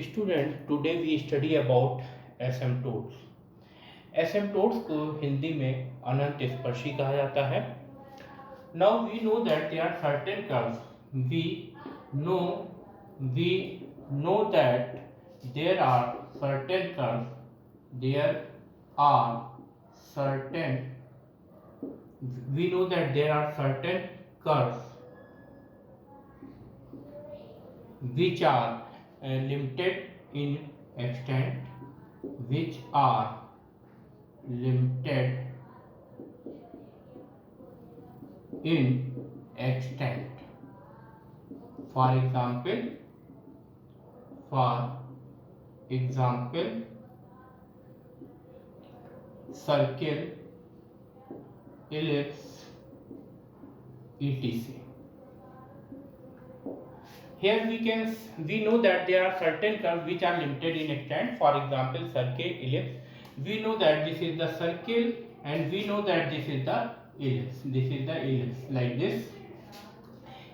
Student today we study about asymptotes. Asymptotes को हिंदी में अनंत स्पर्शी कहा जाता है। Now we know that there are certain curves. No we know that there are certain curves. There are certain we know that there are certain curves which are limited in extent, which are limited in extent. For example, circle, ellipse, etc. Here we know that there are certain curves which are limited in extent. For example, circle, ellipse. We know that this is the circle and we know that this is the ellipse. This is the ellipse like this.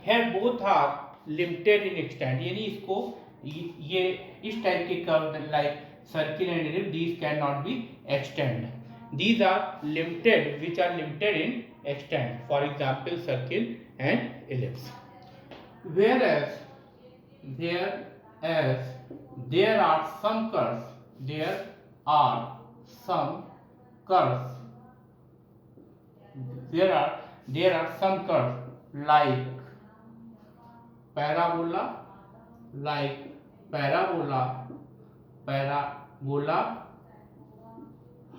Here both are limited in extent. यानी इसको ये इस type के curve like circle and ellipse, these cannot be extend. These are limited, which are limited in extent. For example, circle and ellipse. Whereas there are some curves. There are some curves. There are some curves like parabola,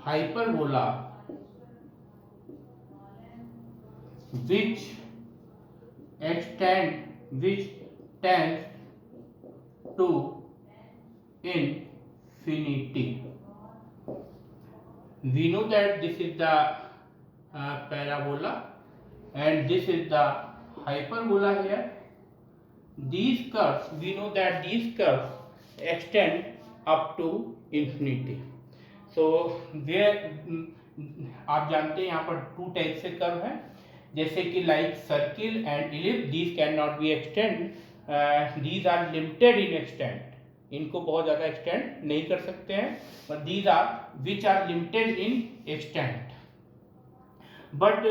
hyperbola, which tends to infinity. We know that this is the parabola and this is the hyperbola here. These curves, we know that these curves extend up to infinity. So there आप जानते हैं यहाँ पर to type से curve हैं, जैसे कि like circle and ellipse, these cannot be extend, these are limited in extent, इनको बहुत ज़्यादा एक्सटेंड नहीं कर सकते हैं, but these are which are limited in extent. But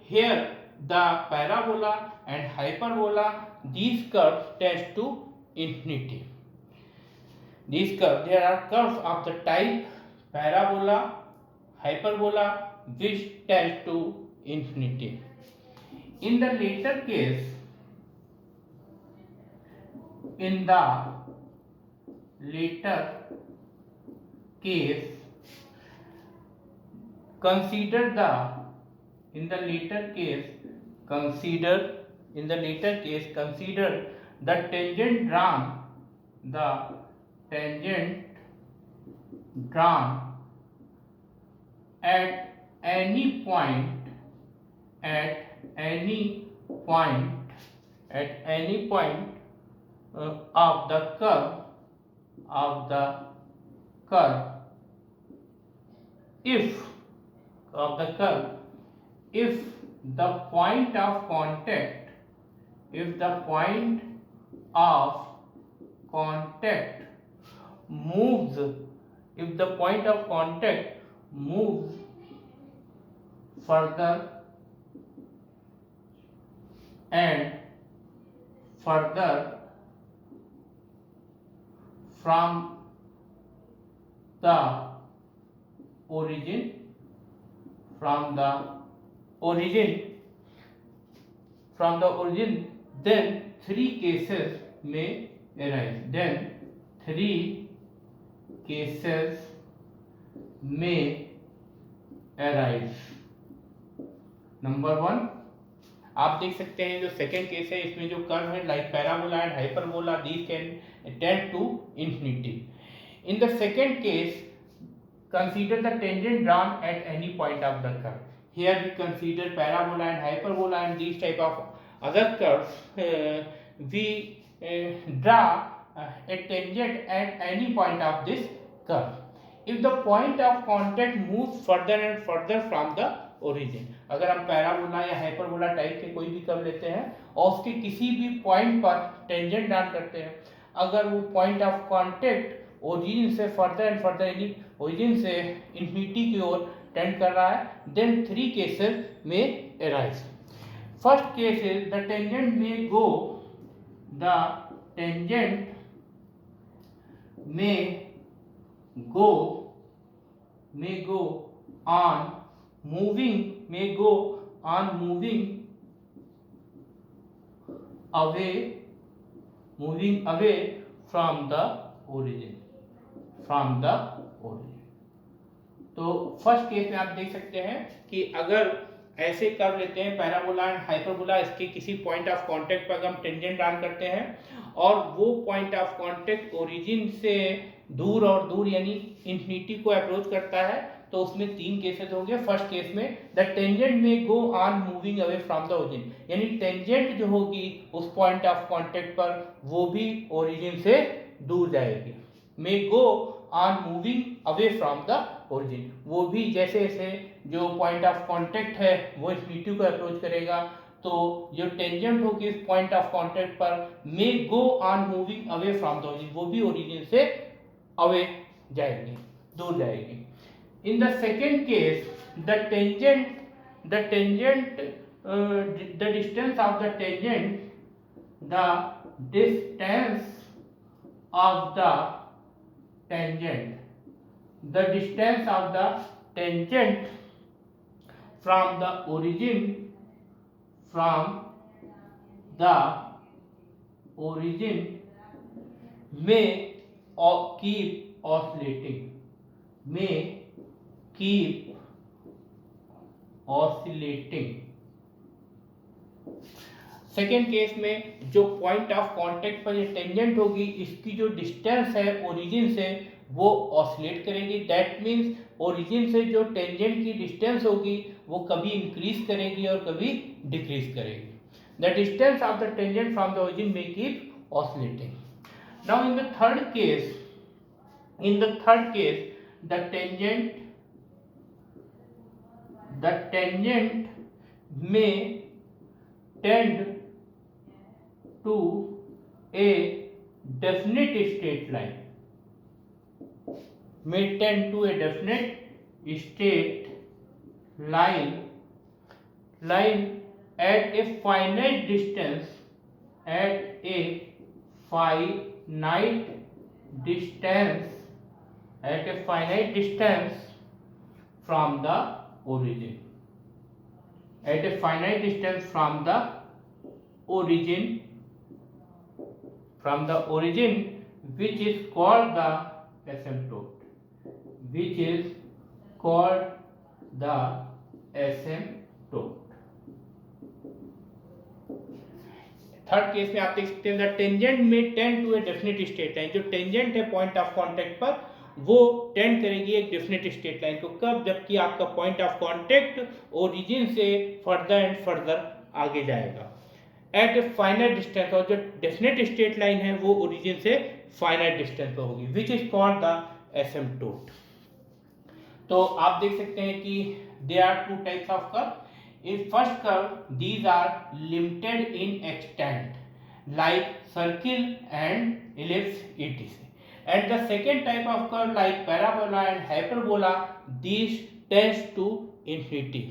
here the parabola and hyperbola, these curves tend to infinity. There are curves of the type parabola, hyperbola, which tend to infinity. In the later case, consider the tangent drawn at any point of the curve if the point of contact moves further and further from the origin, then three cases may arise. Number 1, आप देख सकते हैं जो second case है, इसमें जो curve है like parabola and hyperbola, these can tend to infinity. In the second case, consider the tangent drawn at any point of the curve. Here we consider parabola and hyperbola and these type of other curves. We draw a tangent at any point of this curve. If the point of contact moves further and further from the origin, अगर हम parabola या hyperbola type के कोई भी curve लेते हैं और उसके किसी भी पॉइंट पर टेंजेंट ड्रा करते हैं, अगर वो पॉइंट ऑफ कांटेक्ट ओरिजिन से फर्दर एंड फर्दर यानी ओरिजिन से इंफिनिटी की ओर टेंड कर रहा है, देन थ्री केसेस में arise. First case is the tangent में गो on moving away from the origin. तो फर्स्ट केस में आप देख सकते हैं कि अगर ऐसे कर लेते हैं पैराबोला एंड हाइपरबोला, इसके किसी पॉइंट ऑफ कांटेक्ट पर हम टेंजेंट ड्रा करते हैं और वो पॉइंट ऑफ कांटेक्ट ओरिजिन से दूर और दूर यानी इंफिनिटी को अप्रोच करता है, तो उसमें तीन केसेस हो गए. फर्स्ट केस में द टेंजेंट में गो on moving away from the origin, यानी टेंजेंट जो होगी उस पॉइंट ऑफ कांटेक्ट पर वो भी ओरिजिन से दूर जाएगी. May go on moving away from the origin, वो भी जैसे जैसे जो पॉइंट ऑफ कांटेक्ट है वो इंफिनिटी को अप्रोच करेगा, तो जो टेंजेंट होगी इस पॉइंट ऑफ कांटेक्ट पर may go on moving away from the origin, वो भी ओरिजिन से अवे जाएगी, दूर जाएगी. In the second case, the distance of the tangent, the distance of the tangent from the origin may keep oscillating. Second case में जो point of contact पर ये टेंजेंट होगी इसकी जो डिस्टेंस है ओरिजिन से वो ऑसिलेट करेगी. दैट मींस ओरिजिन से जो टेंजेंट की डिस्टेंस होगी वो कभी इंक्रीज करेगी और कभी डिक्रीज करेगी. The distance of the tangent from the origin may keep oscillating. Now in the third case the tangent may tend to a definite straight line, at a finite distance from the origin, which is called the asymptote. Third case में आप देख सकते हैं the tangent में tend to a definite straight line. जो tangent है point of contact पर वो टेंड करेगी एक डेफिनेट स्ट्रेट लाइन को. कब? जबकि आपका पॉइंट ऑफ कांटेक्ट ओरिजिन से फर्दर एंड फर्दर आगे जाएगा एट ए फाइनाइट डिस्टेंस, और जो डेफिनेट स्ट्रेट लाइन है वो ओरिजिन से फाइनाइट डिस्टेंस पर होगी, which is called the asymptote. तो आप देख सकते हैं कि they are two types of curve. In first curve, these are limited in extent, like circle and ellipse etc. And the second type of curve, like parabola and hyperbola, these tends to infinity.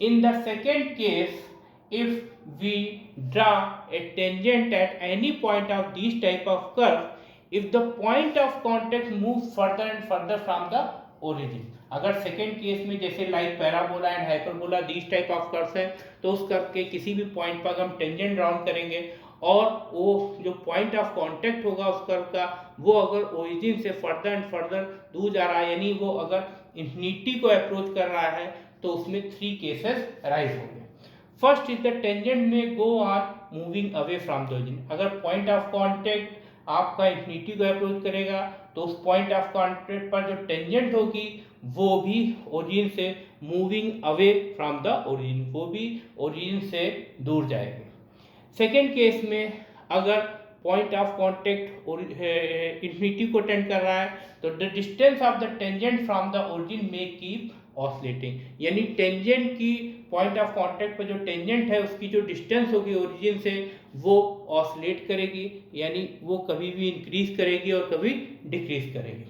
In the second case, if we draw a tangent at any point of these type of curve, if the point of contact moves further and further from the origin, अगर second case में जैसे like parabola and hyperbola these type of curves हैं, तो उस curve के किसी भी point पर हम टेंजेंट राउंड करेंगे और वो जो पॉइंट ऑफ कांटेक्ट होगा उस कर्व का वो अगर ओरिजिन से फर्दर एंड फर्दर दूर जा रहा है, यानी वो अगर इंफिनिटी को अप्रोच कर रहा है, तो उसमें थ्री केसेस अराइज होंगे. फर्स्ट इज द टेंजेंट में गो on moving away from the origin. अगर पॉइंट ऑफ कांटेक्ट आपका इंफिनिटी को अप्रोच करेगा तो उस पॉइंट ऑफ कांटेक्ट पर जो टेंजेंट होगी वो भी ओरिजिन से moving away from the origin, वो भी ओरिजिन से दूर जाएगी. सेकेंड केस में अगर पॉइंट ऑफ कांटेक्ट इंफिनिटी को टेंड कर रहा है तो the distance of the tangent from the origin में कीप ऑसिलेटिंग, यानी टेंजेंट की पॉइंट ऑफ कांटेक्ट पर जो टेंजेंट है उसकी जो डिस्टेंस होगी ओरिजिन से वो ऑसिलेट करेगी, यानी वो कभी भी इंक्रीज करेगी और कभी डिक्रीज करेगी।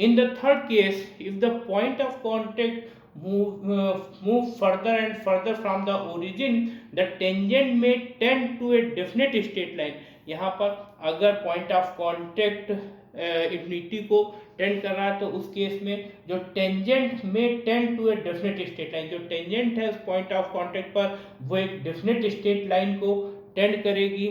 In the third case, if the point of contact move further and further from the origin, the tangent may tend to a definite straight line। यहाँ पर अगर पॉइंट ऑफ कॉन्टेक्ट इन्फिनिटी को tend कर रहा है तो उस केस में जो टेंजेंट में tend to a definite straight line, जो टेंजेंट है उस पॉइंट ऑफ कॉन्टेक्ट पर वो एक डेफिनेट स्ट्रेट लाइन को टेंड करेगी,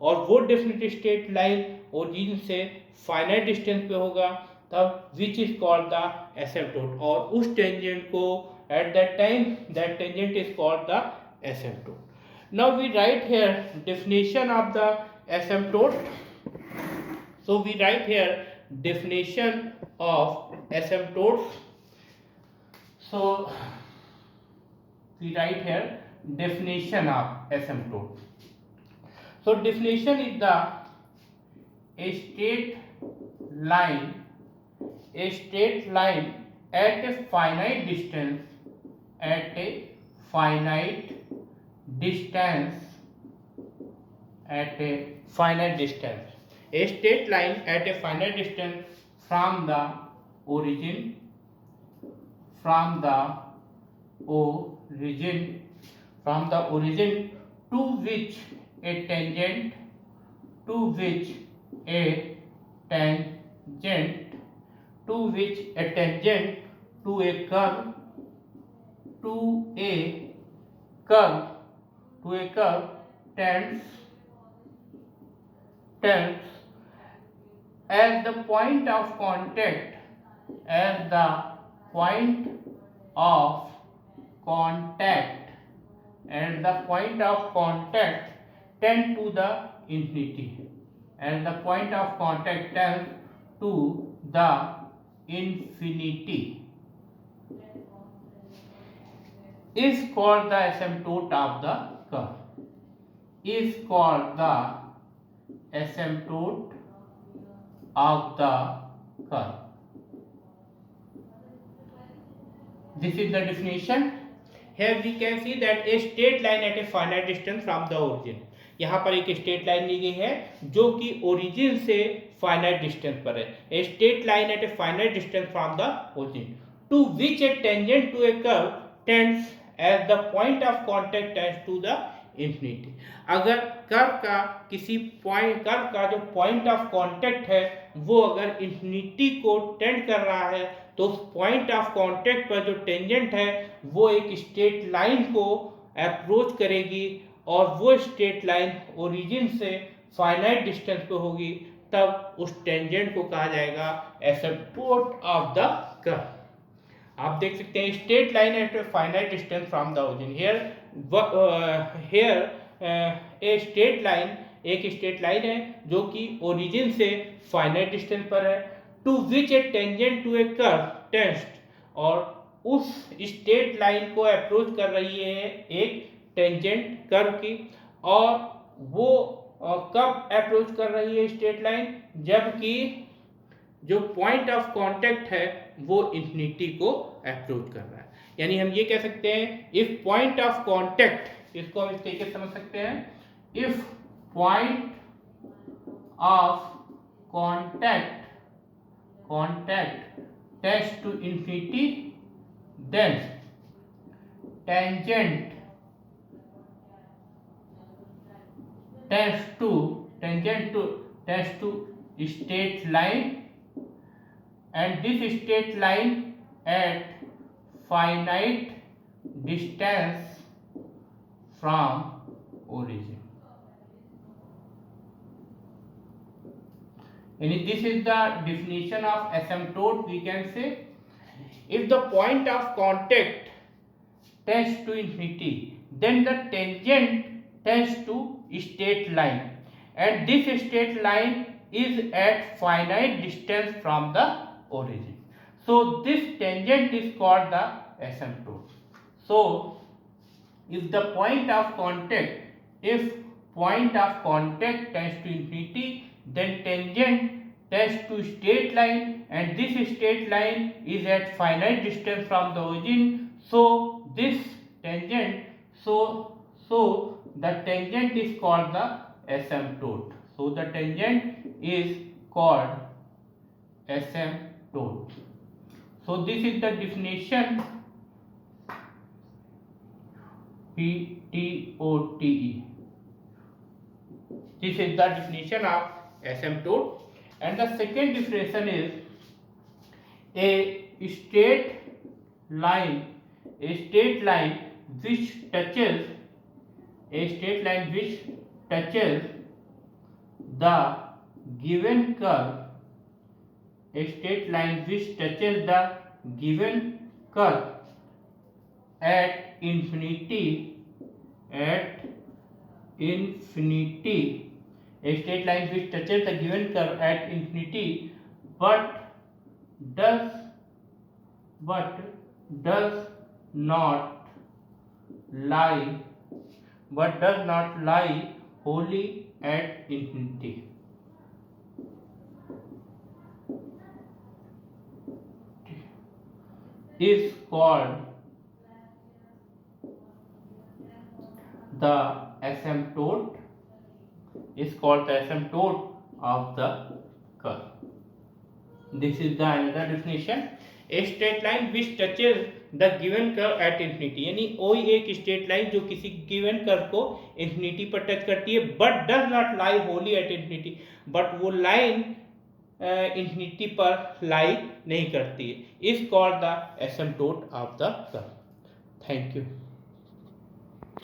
और वो डेफिनेट स्ट्रेट लाइन ओरिजिन से फाइनाइट डिस्टेंस पे होगा, तब which is called the asymptote, और उस टेंजेंट को at that time that tangent is called the asymptote. Now we write here definition of the asymptote। So we write here definition of asymptotes। So we write here definition of asymptote। So definition is the a straight line at a finite distance, at a finite distance, at a finite distance, a straight line at a finite distance from the origin, from the origin, from the origin to which a tangent, to which a tangent, to which a tangent to a curve, to a curve, to a curve tends as the point of contact, as the point of contact, and the point of contact tend to the infinity, and the point of contact tends to the infinity, is called the asymptote of the curve, is called the asymptote of the curve। This is the definition। Here we can see that a straight line at a finite distance from the origin। यहाँ पर एक straight line ली गई है जो कि origin से finite distance पर है। A straight line at a finite distance from the origin to which a tangent to a curve tends as the point of contact tends to the infinity. अगर curve का किसी point, curve का जो point of contact है वो अगर infinity को tend कर रहा है तो उस पॉइंट ऑफ कांटेक्ट पर जो टेंजेंट है वो एक स्ट्रेट लाइन को अप्रोच करेगी, और वो स्ट्रेट लाइन ओरिजिन से फाइनाइट डिस्टेंस पे होगी, तब उस टेंजेंट को कहा जाएगा एसिम्पटोट ऑफ द कर्व। आप देख सकते हैं straight line at a finite distance from the origin. Here a straight line एक स्ट्रेट लाइन है जो कि ओरिजिन से फाइनाइट डिस्टेंस पर है, to which a tangent to a curve tends, और उस स्ट्रेट लाइन को अप्रोच कर रही है एक टेंजेंट कर्व की, और वो कब अप्रोच कर रही है स्ट्रेट लाइन, जबकि जो पॉइंट ऑफ कांटेक्ट है वो इंफिनिटी को अप्रोच कर रहा है। यानी हम ये कह सकते हैं इफ पॉइंट ऑफ कांटेक्ट, इसको हम इस तरीके से समझ सकते हैं, if point of contact tends to infinity, then tangent tends to straight line, and this straight line at finite distance from origin। And this is the definition of asymptote। We can say if the point of contact tends to infinity, then the tangent tends to straight line, and this straight line is at finite distance from the origin, so this tangent is called the asymptote। So if the point of contact, if point of contact tends to infinity, then tangent tends to straight line, and this straight line is at finite distance from the origin, so this tangent, so the tangent is called the asymptote. So the tangent is called asymptote. So this is the definition, PTOTE. This is the definition of asymptote. And the second definition is a straight line which touches the given curve, at infinity, a straight line which touches the given curve at infinity, but does not lie wholly at infinity. Is called the asymptote of the curve. This is the another definition. A straight line which touches the given curve at infinity, यानी वही एक straight line जो किसी given curve को infinity पर touch करती है, but does not lie Holi at infinity, but वो लाइन इंफिनिटी पर लाई नहीं करती है, is called the asymptote of the curve. Thank you.